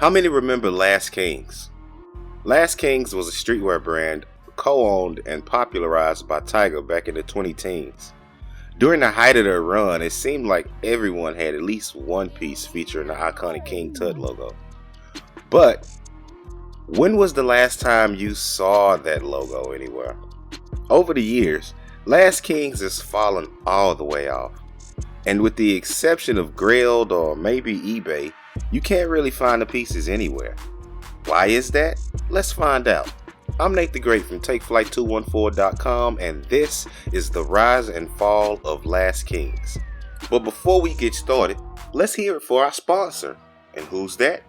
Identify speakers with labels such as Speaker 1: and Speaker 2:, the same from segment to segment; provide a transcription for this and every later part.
Speaker 1: How many remember Last Kings? Last Kings was a streetwear brand co-owned and popularized by Tyga back in the 2010s. During the height of their run, it seemed like everyone had at least one piece featuring the iconic King Tut logo. But when was the last time you saw that logo anywhere? Over the years, Last Kings has fallen all the way off. And with the exception of Grailed or maybe eBay, you can't really find the pieces anywhere. Why is that? Let's find out. I'm Nate the Great from TakeFlight214.com, and this is the rise and fall of Last Kings. But before we get started, let's hear it for our sponsor. And who's that?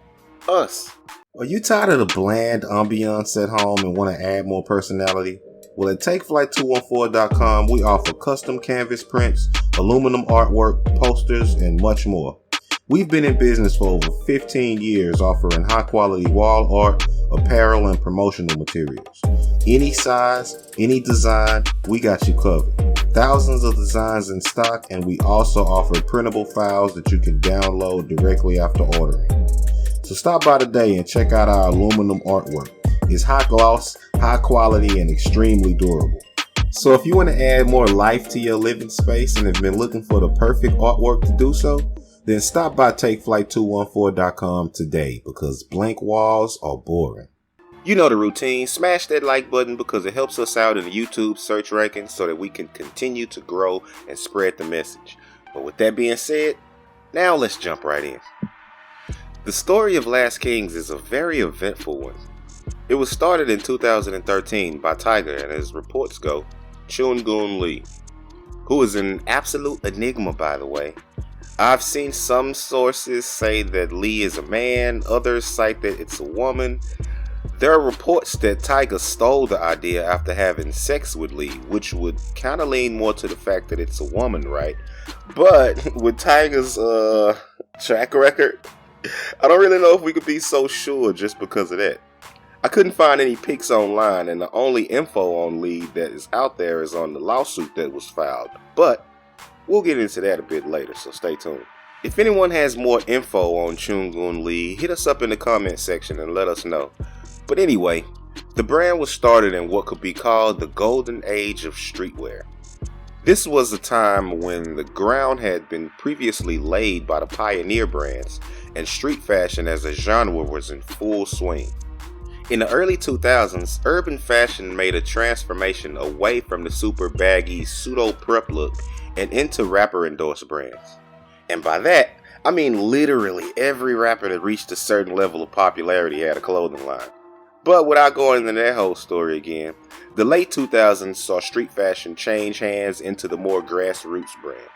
Speaker 1: Us. Are you tired of the bland ambiance at home and want to add more personality? Well, at TakeFlight214.com, we offer custom canvas prints, aluminum artwork, posters, and much more. We've been in business for over 15 years offering high-quality wall art, apparel, and promotional materials. Any size, any design, we got you covered. Thousands of designs in stock, and we also offer printable files that you can download directly after ordering. So stop by today and check out our aluminum artwork. It's high gloss, high quality, and extremely durable. So if you want to add more life to your living space and have been looking for the perfect artwork to do so, then stop by TakeFlight214.com today, because blank walls are boring. You know the routine. Smash that like button because it helps us out in the YouTube search rankings so that we can continue to grow and spread the message. But with that being said, now let's jump right in. The story of Last Kings is a very eventful one. It was started in 2013 by Tyga and, as reports go, Chun Lee, who is an absolute enigma, by the way. I've seen some sources say that Lee is a man, others cite that it's a woman. There are reports that Tyga stole the idea after having sex with Lee, which would kind of lean more to the fact that it's a woman, right? But with Tyga's track record, I don't really know if we could be so sure just because of that. I couldn't find any pics online, and the only info on Lee that is out there is on the lawsuit that was filed. But we'll get into that a bit later, so stay tuned. If anyone has more info on Chun Lee, hit us up in the comment section and let us know. But anyway, the brand was started in what could be called the golden age of streetwear. This was a time when the ground had been previously laid by the pioneer brands, and street fashion as a genre was in full swing. In the early 2000s, urban fashion made a transformation away from the super baggy pseudo-prep look and into rapper-endorsed brands. And by that, I mean literally every rapper that reached a certain level of popularity had a clothing line. But without going into that whole story again, the late 2000s saw street fashion change hands into the more grassroots brand.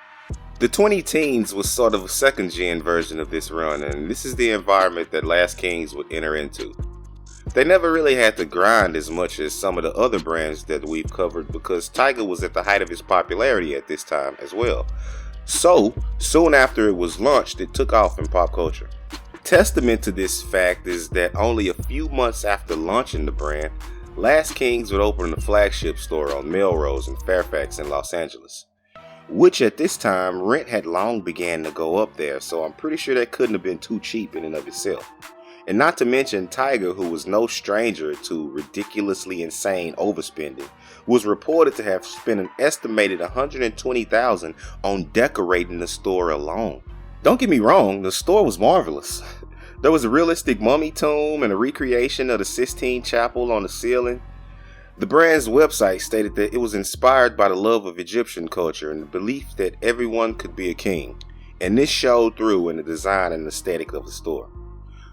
Speaker 1: The 2010s was sort of a second-gen version of this run, and this is the environment that Last Kings would enter into. They never really had to grind as much as some of the other brands that we've covered because Tyga was at the height of his popularity at this time as well. So, soon after it was launched, it took off in pop culture. Testament to this fact is that only a few months after launching the brand, Last Kings would open a flagship store on Melrose in Fairfax in Los Angeles, which at this time rent had long began to go up there, so I'm pretty sure that couldn't have been too cheap in and of itself. And not to mention Tyga, who was no stranger to ridiculously insane overspending, was reported to have spent an estimated $120,000 on decorating the store alone. Don't get me wrong, the store was marvelous. There was a realistic mummy tomb and a recreation of the Sistine Chapel on the ceiling. The brand's website stated that it was inspired by the love of Egyptian culture and the belief that everyone could be a king, and this showed through in the design and aesthetic of the store.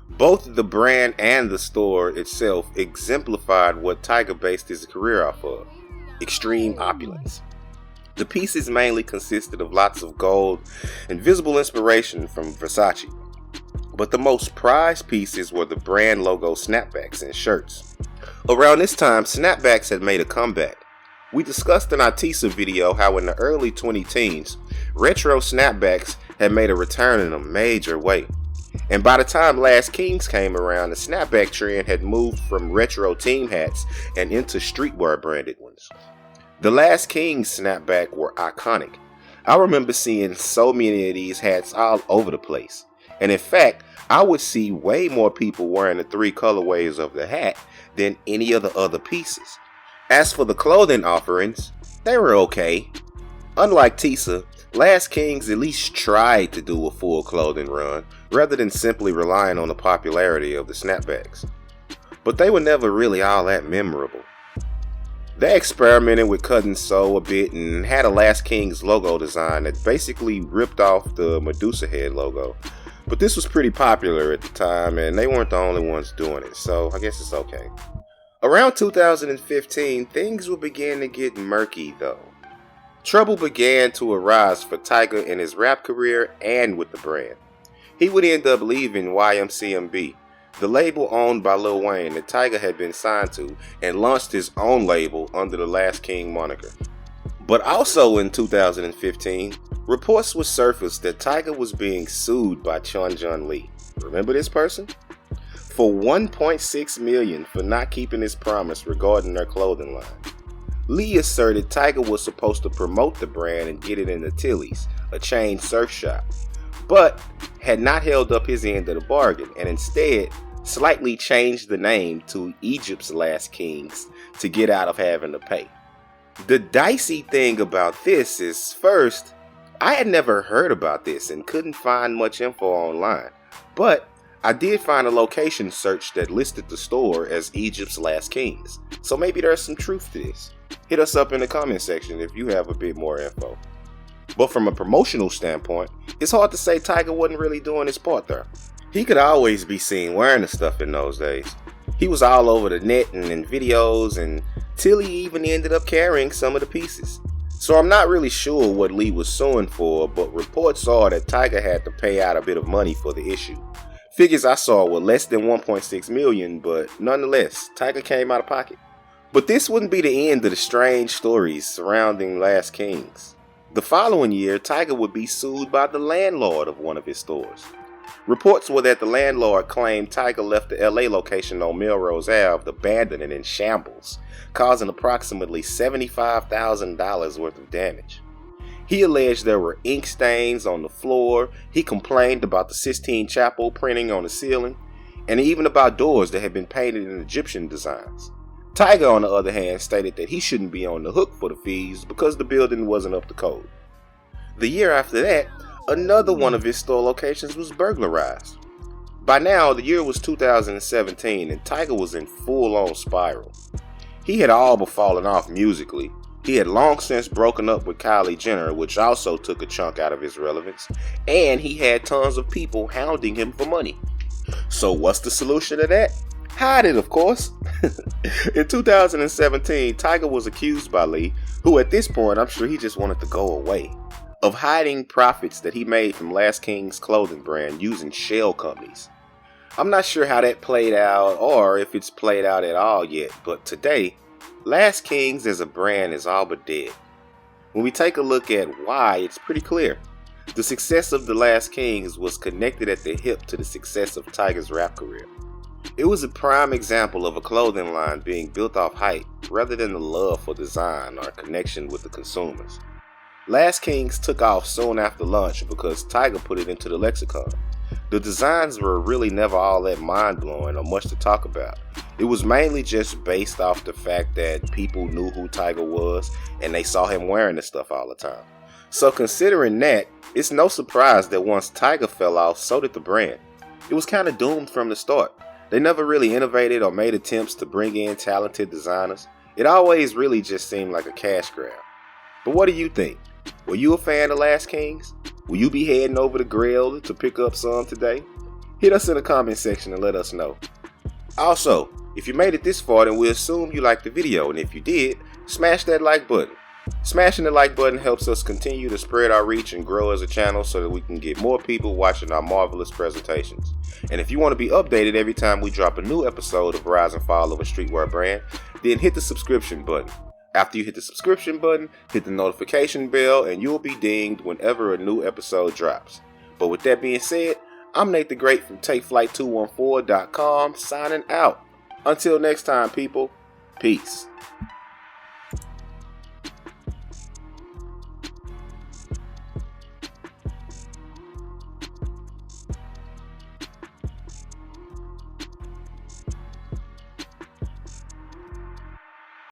Speaker 1: Both the brand and the store itself exemplified what Tyga based his career off of: extreme opulence. The pieces mainly consisted of lots of gold and visible inspiration from Versace. But the most prized pieces were the brand logo snapbacks and shirts. Around this time, snapbacks had made a comeback. We discussed in our teaser video how in the early 2010s, retro snapbacks had made a return in a major way. And by the time Last Kings came around, the snapback trend had moved from retro team hats and into streetwear branded ones. The Last Kings snapback were iconic. I remember seeing so many of these hats all over the place. And in fact, I would see way more people wearing the 3 colorways of the hat than any of the other pieces. As for the clothing offerings, they were okay. Unlike Tisa, Last Kings at least tried to do a full clothing run rather than simply relying on the popularity of the snapbacks. But they were never really all that memorable. They experimented with cut and sew a bit and had a Last Kings logo design that basically ripped off the Medusa head logo. But this was pretty popular at the time and they weren't the only ones doing it, so I guess it's okay. Around 2015, things would begin to get murky though. Trouble began to arise for Tyga in his rap career and with the brand. He would end up leaving YMCMB, the label owned by Lil Wayne that Tyga had been signed to, and launched his own label under the Last King moniker. But also in 2015, reports would surface that Tyga was being sued by Chun Jun Lee. Remember this person? For $1.6 million for not keeping his promise regarding their clothing line. Lee asserted Tyga was supposed to promote the brand and get it into Tilly's, a chain surf shop, but had not held up his end of the bargain and instead slightly changed the name to Egypt's Last Kings to get out of having to pay. The dicey thing about this is, first, I had never heard about this and couldn't find much info online, but I did find a location search that listed the store as Egypt's Last Kings, so maybe there's some truth to this. Hit us up in the comment section if you have a bit more info. But from a promotional standpoint, it's hard to say Tyga wasn't really doing his part there. He could always be seen wearing the stuff in those days. He was all over the net and in videos, and Tilly even ended up carrying some of the pieces. So I'm not really sure what Lee was suing for, but reports are that Tyga had to pay out a bit of money for the issue. Figures I saw were less than $1.6 million, but nonetheless, Tyga came out of pocket. But this wouldn't be the end of the strange stories surrounding Last Kings. The following year, Tyga would be sued by the landlord of one of his stores. Reports were that the landlord claimed Tyga left the LA location on Melrose Ave abandoned and in shambles, causing approximately $75,000 worth of damage. He alleged there were ink stains on the floor, he complained about the Sistine Chapel printing on the ceiling, and even about doors that had been painted in Egyptian designs. Tyga, on the other hand, stated that he shouldn't be on the hook for the fees because the building wasn't up to code. The year after that, another one of his store locations was burglarized. By now, the year was 2017 and Tyga was in full-on spiral. He had all but fallen off musically. He had long since broken up with Kylie Jenner, which also took a chunk out of his relevance, and he had tons of people hounding him for money. So what's the solution to that? Hide it, of course. In 2017, Tyga was accused by Lee, who at this point I'm sure he just wanted to go away, of hiding profits that he made from Last King's clothing brand using shell companies. I'm not sure how that played out or if it's played out at all yet, but today, Last Kings as a brand is all but dead. When we take a look at why, it's pretty clear. The success of the Last Kings was connected at the hip to the success of Tyga's rap career. It was a prime example of a clothing line being built off hype rather than the love for design or connection with the consumers. Last Kings took off soon after launch because Tyga put it into the lexicon. The designs were really never all that mind-blowing or much to talk about. It was mainly just based off the fact that people knew who Tyga was and they saw him wearing the stuff all the time. So considering that, it's no surprise that once Tyga fell off, so did the brand. It was kind of doomed from the start. They never really innovated or made attempts to bring in talented designers. It always really just seemed like a cash grab. But what do you think? Were you a fan of Last Kings? Will you be heading over to Grailed to pick up some today? Hit us in the comment section and let us know. Also, if you made it this far, then we assume you liked the video, and if you did, smash that like button. Smashing the like button helps us continue to spread our reach and grow as a channel so that we can get more people watching our marvelous presentations. And if you want to be updated every time we drop a new episode of Rise and Fall of a Streetwear Brand, then hit the subscription button. After you hit the subscription button, hit the notification bell and you'll be dinged whenever a new episode drops. But with that being said, I'm Nate the Great from TakeFlight214.com signing out. Until next time, people, peace.